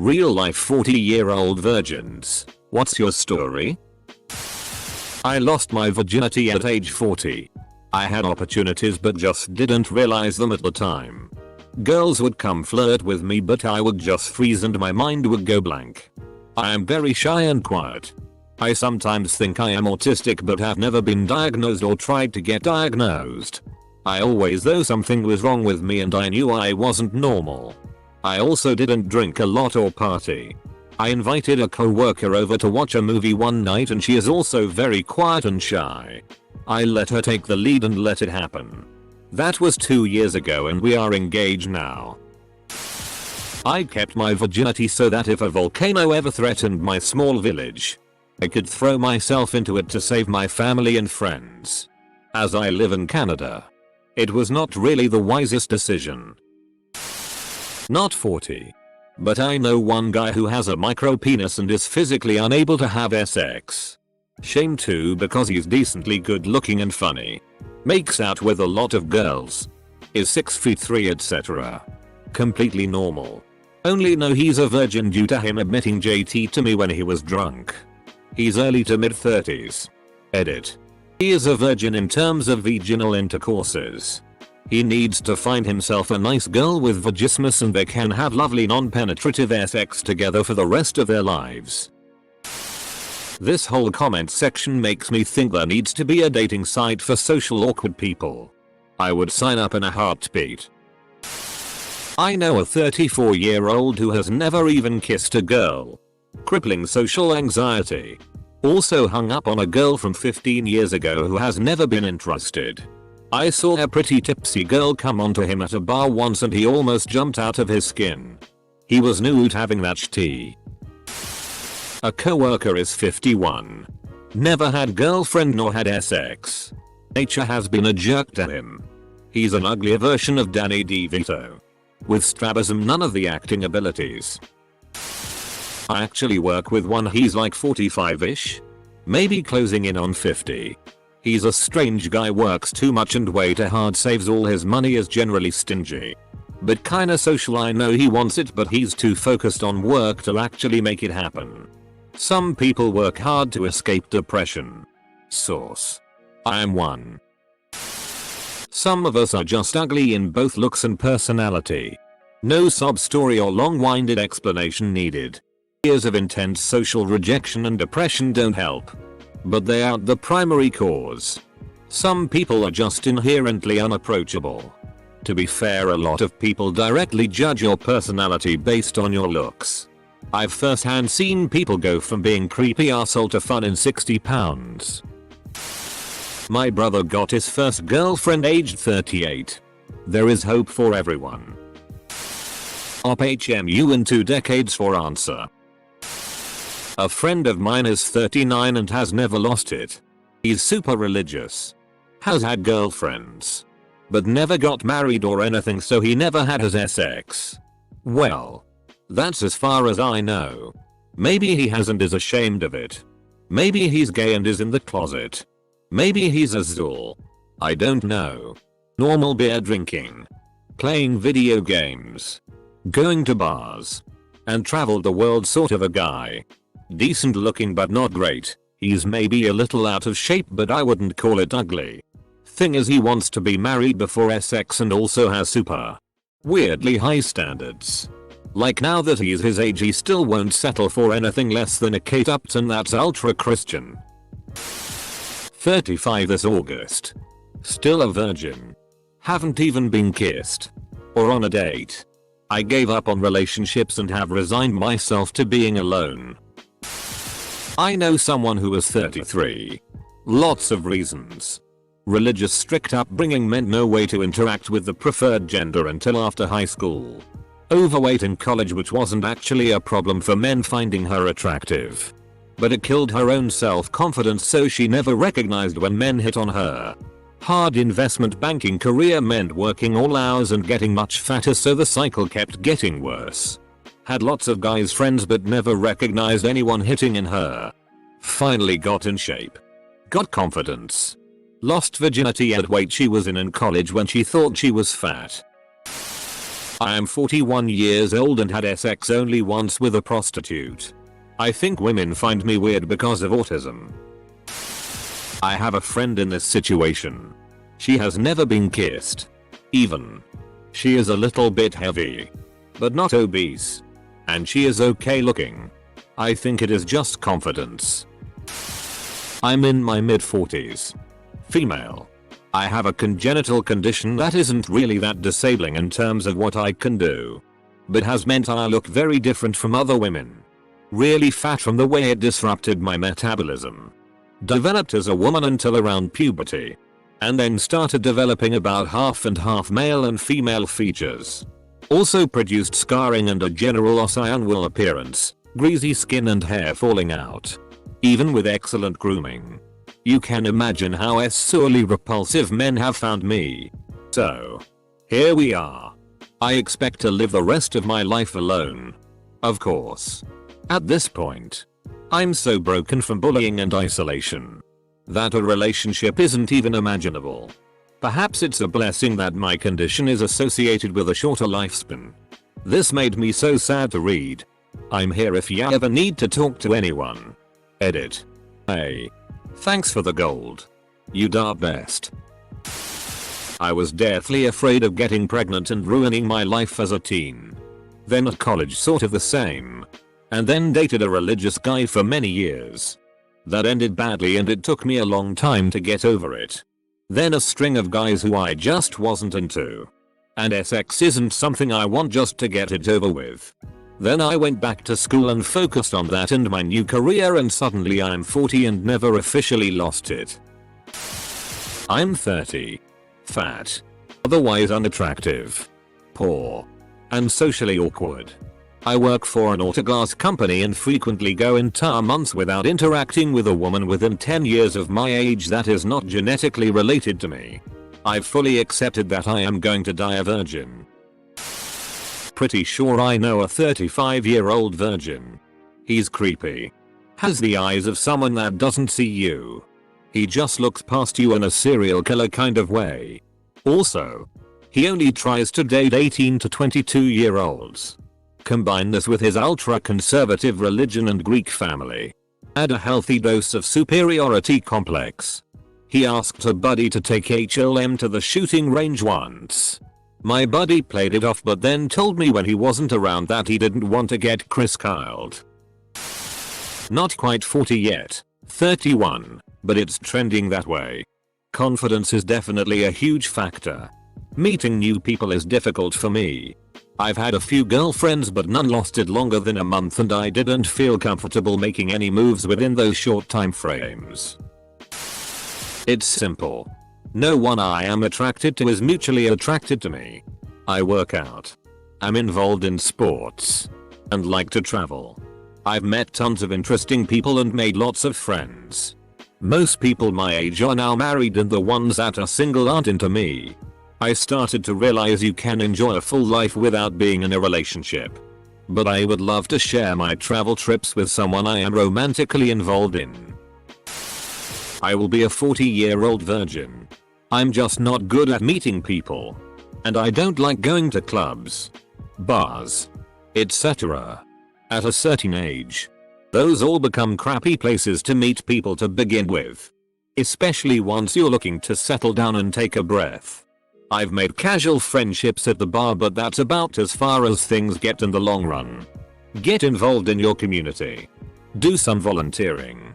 Real life 40-year-old virgins, what's your story? I lost my virginity at age 40. I had opportunities but just didn't realize them at the time. Girls would come flirt with me but I would just freeze and my mind would go blank. I am very shy and quiet. I sometimes think I am autistic but have never been diagnosed or tried to get diagnosed. I always thought something was wrong with me and I knew I wasn't normal. I also didn't drink a lot or party. I invited a co-worker over to watch a movie one night and she is also very quiet and shy. I let her take the lead and let it happen. That was 2 years ago and we are engaged now. I kept my virginity so that if a volcano ever threatened my small village, I could throw myself into it to save my family and friends. As I live in Canada, it was not really the wisest decision. Not 40. But I know one guy who has a micro penis and is physically unable to have sex. Shame too because he's decently good looking and funny. Makes out with a lot of girls. Is 6'3" etc. Completely normal. Only know he's a virgin due to him admitting JT to me when he was drunk. He's early to mid 30s. Edit. He is a virgin in terms of vaginal intercourses. He needs to find himself a nice girl with vagismus and they can have lovely non-penetrative sex together for the rest of their lives. This whole comment section makes me think there needs to be a dating site for social awkward people. I would sign up in a heartbeat. I know a 34-year-old who has never even kissed a girl. Crippling social anxiety. Also hung up on a girl from 15 years ago who has never been interested. I saw a pretty tipsy girl come onto him at a bar once and he almost jumped out of his skin. He was nude having that tea. A coworker is 51. Never had girlfriend nor had sex. Nature has been a jerk to him. He's an uglier version of Danny DeVito. With strabism, none of the acting abilities. I actually work with one, he's like 45ish. Maybe closing in on 50. He's a strange guy, works too much and way too hard, saves all his money, is generally stingy. But kinda social, I know he wants it but he's too focused on work to actually make it happen. Some people work hard to escape depression. Source. I am one. Some of us are just ugly in both looks and personality. No sob story or long-winded explanation needed. Years of intense social rejection and depression don't help. But they aren't the primary cause. Some people are just inherently unapproachable. To be fair, a lot of people directly judge your personality based on your looks. I've firsthand seen people go from being creepy arsehole to fun in 60 pounds. My brother got his first girlfriend aged 38. There is hope for everyone. Op HMU in 2 decades for answer. A friend of mine is 39 and has never lost it. He's super religious. Has had girlfriends. But never got married or anything, so he never had his sex. Well, that's as far as I know. Maybe he has and is ashamed of it. Maybe he's gay and is in the closet. Maybe he's Azul. I don't know. Normal beer drinking. Playing video games. Going to bars. And traveled the world sort of a guy. Decent looking but not great. He's maybe a little out of shape but I wouldn't call it ugly. Thing is, he wants to be married before sex and also has super weirdly high standards. Like, now that he's his age, he still won't settle for anything less than a Kate Upton that's ultra Christian. 35 this August. Still a virgin. Haven't even been kissed. Or on a date. I gave up on relationships and have resigned myself to being alone. I know someone who is 33. Lots of reasons. Religious, strict upbringing meant no way to interact with the preferred gender until after high school. Overweight in college, which wasn't actually a problem for men finding her attractive. But it killed her own self-confidence, so she never recognized when men hit on her. Hard investment banking career meant working all hours and getting much fatter, so the cycle kept getting worse. Had lots of guys friends but never recognized anyone hitting in her. Finally got in shape. Got confidence. Lost virginity at weight she was in college when she thought she was fat. I am 41 years old and had sex only once with a prostitute. I think women find me weird because of autism. I have a friend in this situation. She has never been kissed. Even. She is a little bit heavy. But not obese. And she is okay looking. I think it is just confidence. I'm in my mid-40s. Female. I have a congenital condition that isn't really that disabling in terms of what I can do. But has meant I look very different from other women. Really fat from the way it disrupted my metabolism. Developed as a woman until around puberty. And then started developing about half and half male and female features. Also produced scarring and a general ossy unwell appearance, greasy skin and hair falling out. Even with excellent grooming. You can imagine how sorely repulsive men have found me. So. Here we are. I expect to live the rest of my life alone. Of course. At this point. I'm so broken from bullying and isolation. That a relationship isn't even imaginable. Perhaps it's a blessing that my condition is associated with a shorter lifespan. This made me so sad to read. I'm here if you ever need to talk to anyone. Edit. Hey. Thanks for the gold. You'd are best. I was deathly afraid of getting pregnant and ruining my life as a teen. Then at college sort of the same. And then dated a religious guy for many years. That ended badly and it took me a long time to get over it. Then a string of guys who I just wasn't into. And sex isn't something I want just to get it over with. Then I went back to school and focused on that and my new career and suddenly I'm 40 and never officially lost it. I'm 30. Fat. Otherwise unattractive. Poor. And socially awkward. I work for an autoglass company and frequently go entire months without interacting with a woman within 10 years of my age that is not genetically related to me. I've fully accepted that I am going to die a virgin. Pretty sure I know a 35-year-old virgin. He's creepy. Has the eyes of someone that doesn't see you. He just looks past you in a serial killer kind of way. Also, he only tries to date 18 to 22-year-olds. Combine this with his ultra-conservative religion and Greek family. Add a healthy dose of superiority complex. He asked a buddy to take HLM to the shooting range once. My buddy played it off but then told me when he wasn't around that he didn't want to get Chris Kyled. Not quite 40 yet. 31. But it's trending that way. Confidence is definitely a huge factor. Meeting new people is difficult for me. I've had a few girlfriends but none lasted longer than a month and I didn't feel comfortable making any moves within those short time frames. It's simple. No one I am attracted to is mutually attracted to me. I work out. I'm involved in sports. And like to travel. I've met tons of interesting people and made lots of friends. Most people my age are now married and the ones that are single aren't into me. I started to realize you can enjoy a full life without being in a relationship. But I would love to share my travel trips with someone I am romantically involved in. I will be a 40-year-old virgin. I'm just not good at meeting people. And I don't like going to clubs, bars, etc. At a certain age. Those all become crappy places to meet people to begin with. Especially once you're looking to settle down and take a breath. I've made casual friendships at the bar but that's about as far as things get in the long run. Get involved in your community. Do some volunteering.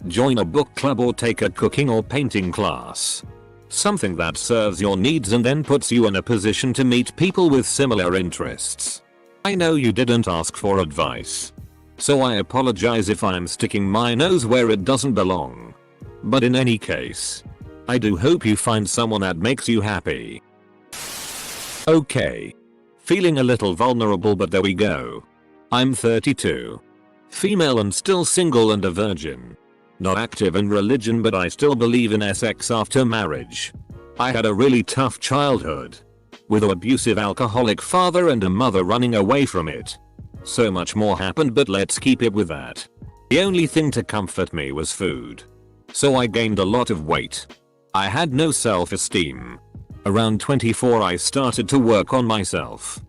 Join a book club or take a cooking or painting class. Something that serves your needs and then puts you in a position to meet people with similar interests. I know you didn't ask for advice. So I apologize if I'm sticking my nose where it doesn't belong. But in any case, I do hope you find someone that makes you happy. Okay. Feeling a little vulnerable but there we go. I'm 32. Female and still single and a virgin. Not active in religion but I still believe in sex after marriage. I had a really tough childhood. With an abusive alcoholic father and a mother running away from it. So much more happened but let's keep it with that. The only thing to comfort me was food. So I gained a lot of weight. I had no self-esteem. Around 24 I started to work on myself.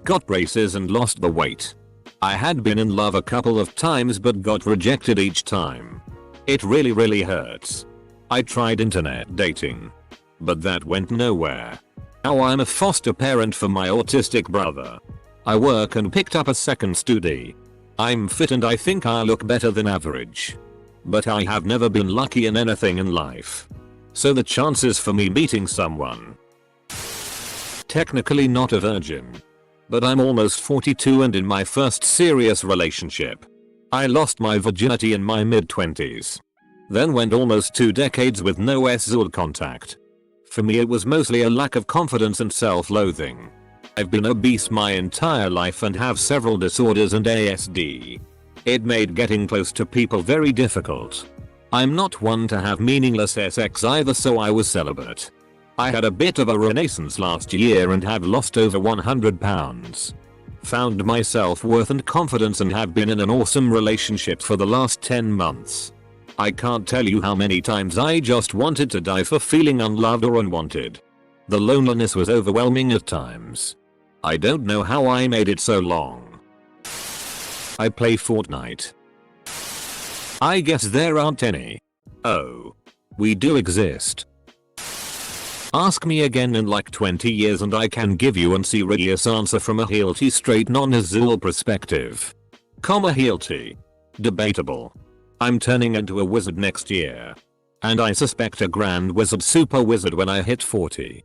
got braces and lost the weight. I had been in love a couple of times but got rejected each time. It really hurts. I tried internet dating, but that went nowhere. Now I'm a foster parent for my autistic brother. I work and picked up a second studi. I'm fit and I think I look better than average. But I have never been lucky in anything in life. So the chances for me meeting someone. Technically not a virgin. But I'm almost 42 and in my first serious relationship. I lost my virginity in my mid-20s. Then went almost 2 decades with no sexual contact. For me it was mostly a lack of confidence and self-loathing. I've been obese my entire life and have several disorders and ASD. It made getting close to people very difficult. I'm not one to have meaningless sex either, so I was celibate. I had a bit of a renaissance last year and have lost over 100 pounds. Found my self-worth and confidence and have been in an awesome relationship for the last 10 months. I can't tell you how many times I just wanted to die for feeling unloved or unwanted. The loneliness was overwhelming at times. I don't know how I made it so long. I play Fortnite. I guess there aren't any. Oh. We do exist. Ask me again in like 20 years and I can give you an serious answer from a Healty straight non-Azul perspective. Healty. Debatable. I'm turning into a wizard next year. And I suspect a grand wizard super wizard when I hit 40.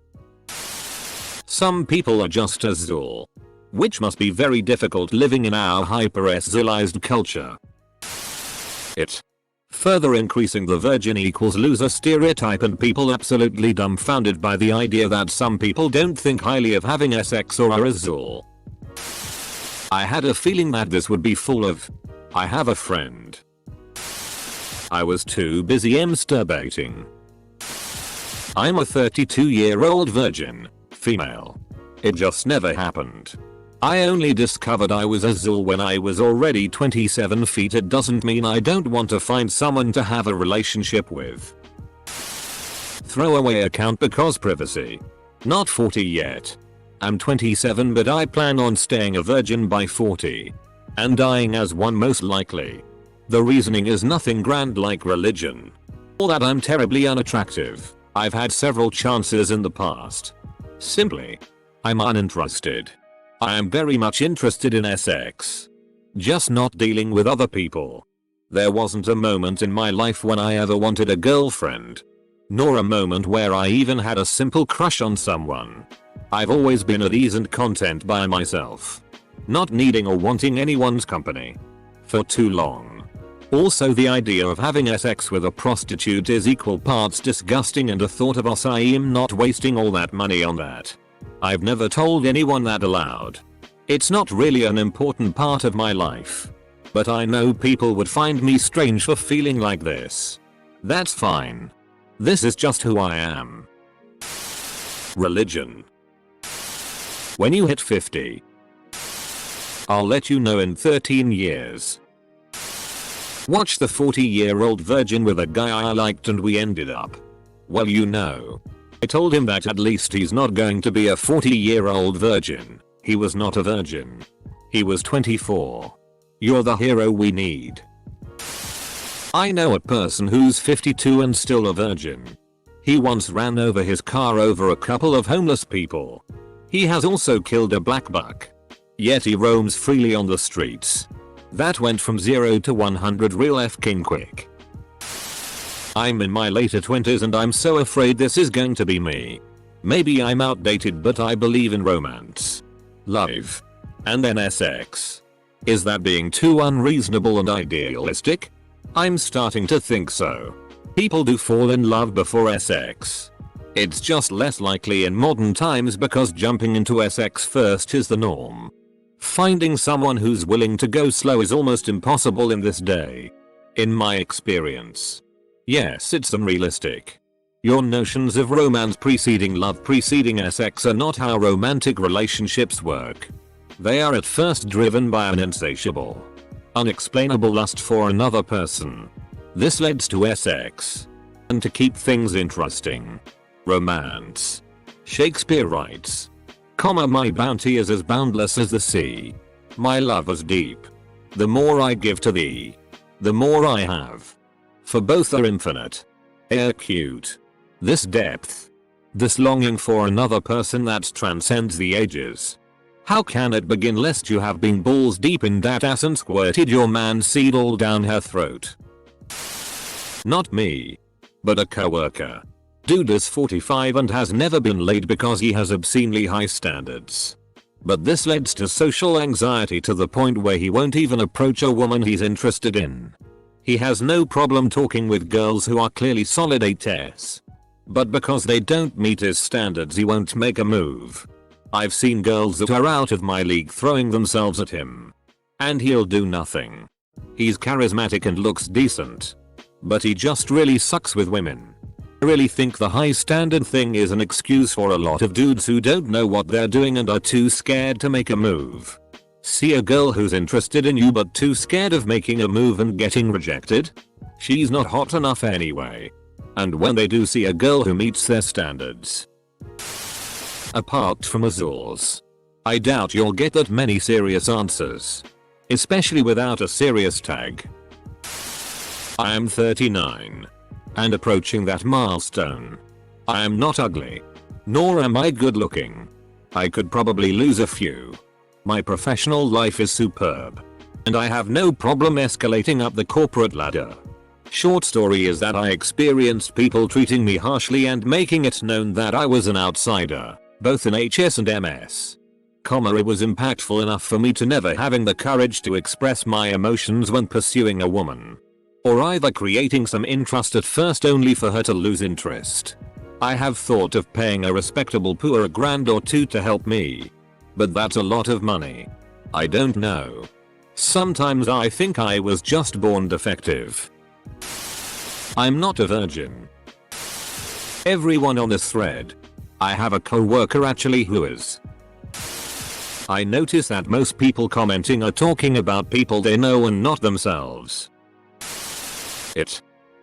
Some people are just Azul. Which must be very difficult living in our hyper-Azulized culture. Further increasing the virgin equals loser stereotype and people absolutely dumbfounded by the idea that some people don't think highly of having sex or are Azul. I had a feeling that this would be full of I have a friend. I was too busy masturbating. I'm a 32-year-old virgin, female. It just never happened. I only discovered I was Azul when I was already 27 feet. It doesn't mean I don't want to find someone to have a relationship with. Throwaway account because privacy. Not 40 yet. I'm 27 but I plan on staying a virgin by 40. And dying as one most likely. The reasoning is nothing grand like religion. Or that I'm terribly unattractive. I've had several chances in the past. Simply. I'm uninterested. I am very much interested in sex. Just not dealing with other people. There wasn't a moment in my life when I ever wanted a girlfriend. Nor a moment where I even had a simple crush on someone. I've always been at ease and content by myself. Not needing or wanting anyone's company. For too long. Also the idea of having sex with a prostitute is equal parts disgusting and the thought of I am not wasting all that money on that. I've never told anyone that aloud. It's not really an important part of my life. But I know people would find me strange for feeling like this. That's fine. This is just who I am. Religion. When you hit 50. I'll let you know in 13 years. Watch the 40-year-old virgin with a guy I liked and we ended up. Well, you know. I told him that at least he's not going to be a 40-year-old virgin. He was not a virgin. He was 24. You're the hero we need. I know a person who's 52 and still a virgin. He once ran over his car over a couple of homeless people. He has also killed a black buck. Yet he roams freely on the streets. That went from 0 to 100 real f-king quick. I'm in my later 20s and I'm so afraid this is going to be me. Maybe I'm outdated but I believe in romance. Love. And then sex. Is that being too unreasonable and idealistic? I'm starting to think so. People do fall in love before sex. It's just less likely in modern times because jumping into sex first is the norm. Finding someone who's willing to go slow is almost impossible in this day. In my experience. Yes, it's unrealistic. Your notions of romance preceding love preceding sex are not how romantic relationships work. They are at first driven by an insatiable, unexplainable lust for another person. This leads to sex. And to keep things interesting. Romance. Shakespeare writes. My bounty is as boundless as the sea. My love is deep. The more I give to thee, the more I have. For both are infinite. Cute. This depth. This longing for another person that transcends the ages. How can it begin lest you have been balls deep in that ass and squirted your man seed all down her throat? Not me. But a coworker. Dude is 45 and has never been laid because he has obscenely high standards. But this leads to social anxiety to the point where he won't even approach a woman he's interested in. He has no problem talking with girls who are clearly solid 8s. But because they don't meet his standards he won't make a move. I've seen girls that are out of my league throwing themselves at him. And he'll do nothing. He's charismatic and looks decent. But he just really sucks with women. I really think the high standard thing is an excuse for a lot of dudes who don't know what they're doing and are too scared to make a move. See a girl who's interested in you but too scared of making a move and getting rejected? She's not hot enough anyway. And when they do see a girl who meets their standards. Apart from Azores, I doubt you'll get that many serious answers. Especially without a serious tag. I am 39. And approaching that milestone. I am not ugly. Nor am I good looking. I could probably lose a few. My professional life is superb. And I have no problem escalating up the corporate ladder. Short story is that I experienced people treating me harshly and making it known that I was an outsider, both in HS and MS. It was impactful enough for me to never having the courage to express my emotions when pursuing a woman. Or either creating some interest at first only for her to lose interest. I have thought of paying a respectable poor $1,000 or $2,000 to help me. But that's a lot of money. I don't know. Sometimes I think I was just born defective. I'm not a virgin. Everyone on this thread. I have a coworker actually who is. I notice that most people commenting are talking about people they know and not themselves.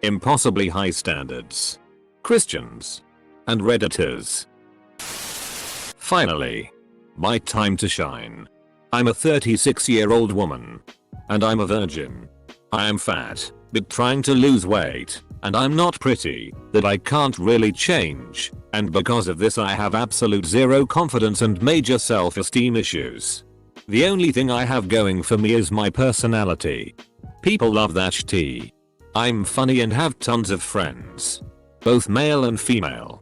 Impossibly high standards. Christians. And Redditors. Finally. My time to shine. I'm a 36-year-old woman. And I'm a virgin. I am fat, but trying to lose weight, and I'm not pretty, that I can't really change, and because of this I have absolute zero confidence and major self-esteem issues. The only thing I have going for me is my personality. People love that shit. I'm funny and have tons of friends. Both male and female.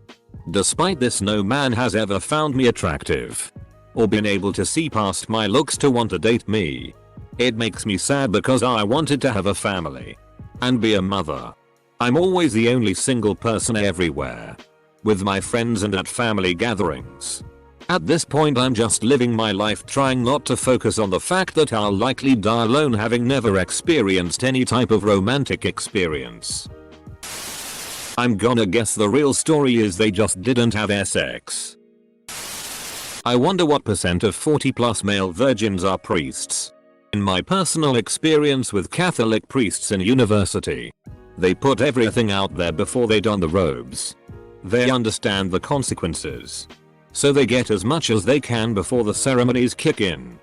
Despite this no man has ever found me attractive. Or been able to see past my looks to want to date me. It makes me sad because I wanted to have a family. And be a mother. I'm always the only single person everywhere. With my friends and at family gatherings. At this point I'm just living my life trying not to focus on the fact that I'll likely die alone having never experienced any type of romantic experience. I'm gonna guess the real story is they just didn't have sex. I wonder what percent of 40+ male virgins are priests. In my personal experience with Catholic priests in university, they put everything out there before they don the robes. They understand the consequences. So they get as much as they can before the ceremonies kick in.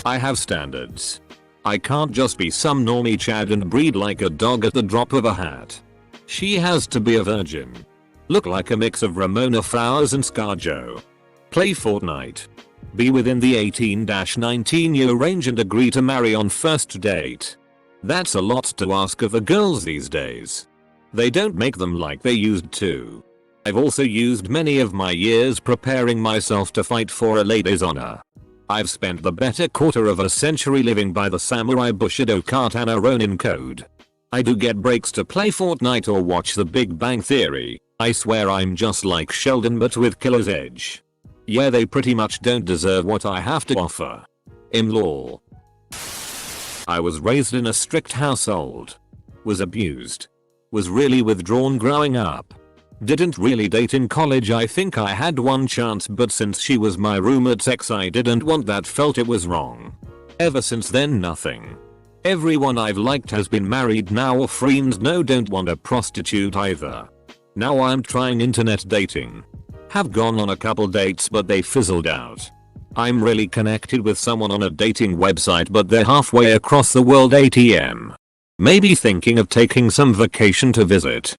I have standards. I can't just be some normie Chad and breed like a dog at the drop of a hat. She has to be a virgin. Look like a mix of Ramona Flowers and ScarJo. Play Fortnite. Be within the 18-19 year range and agree to marry on first date. That's a lot to ask of the girls these days. They don't make them like they used to. I've also used many of my years preparing myself to fight for a lady's honor. I've spent the better quarter of a century living by the Samurai Bushido Katana Ronin code. I do get breaks to play Fortnite or watch The Big Bang Theory. I swear I'm just like Sheldon but with Killer's Edge. Yeah, they pretty much don't deserve what I have to offer. Law. I was raised in a strict household. Was abused. Was really withdrawn growing up. Didn't really date in college. I think I had one chance but since she was my roommate's ex I didn't want that, felt it was wrong. Ever since then nothing. Everyone I've liked has been married now or friends, no don't want a prostitute either. Now I'm trying internet dating. Have gone on a couple dates but they fizzled out. I'm really connected with someone on a dating website but they're halfway across the world ATM. Maybe thinking of taking some vacation to visit.